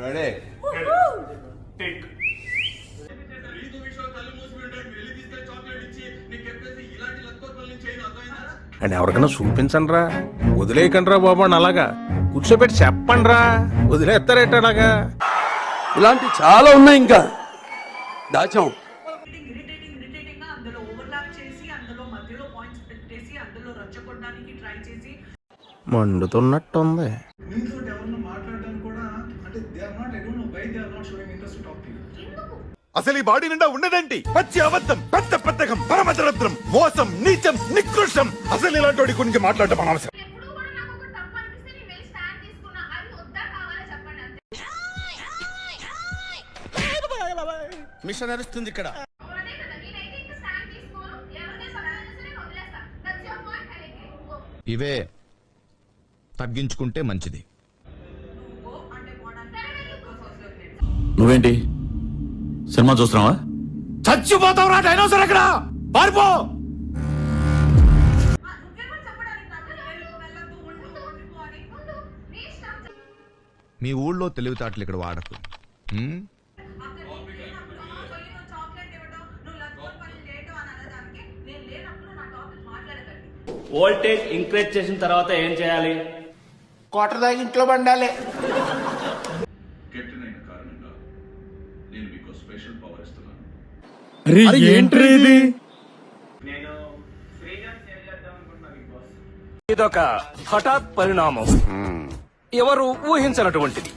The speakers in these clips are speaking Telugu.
రెడీ టేక్ అండ్ ఎవరికైనా చూపించండి రా, వదిలేయకండి రా బాబు అని అలాగా కూర్చోబెట్టి చెప్పండి రా, వదిలేస్తారేట అలాగా. ఇలాంటి చాలా ఉన్నాయి ఇంకా దాచాం. ఇరిటేటింగ్ అందులో ఓవర్లాప్ చేసి అందులో మధ్యలో పాయింట్స్ పెట్టేసి అందులో రచ్చగొట్టడానికి ట్రై చేసి మండుతున్నట్టుంది. మీతో ఎవరన్నా మాట్లాడడానికి కూడా అంటే they are not I don't know why they are not showing interest to talk to you. అసలు ఈ బాడీ నిండా ఉన్నదేంటి? పచ్చి అబద్ధం, పెద్ద పెద్దకం, పరమదరిద్రం, మోసం, నీచం, నికృష్టం. అసలు ఇలాంటి వాడి గురించి మాట్లాడటం అనవసరం. మిషన్ నడుస్తుంది ఇక్కడ. ఇవే తగ్గించుకుంటే మంచిది. నువ్వేంటి సినిమా చూస్తున్నావా? చచ్చిపోతావురా డైనోసర్, ఎక్కడ పారిపో. మీ ఊళ్ళో తెలివితేటలు ఇక్కడ వాడకు. వోల్టేజ్ ఇంక్రీజ్ చేసిన తర్వాత ఏం చేయాలి? క్వార్టర్ దాకా ఇంట్లో బండాలి. కెప్టెన్ కారణంగా నేను మీకు స్పెషల్ పవర్ ఇస్తున్నాను. ఏంటి నేను ఫ్రీగా సేల్ చేద్దాం అనుకుంటున్నా బిగ్ బాస్. ఇదొక హఠాత్ పరిణామం, ఎవరు ఊహించినటువంటిది.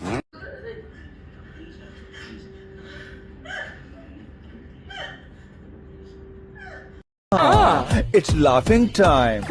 It's laughing time.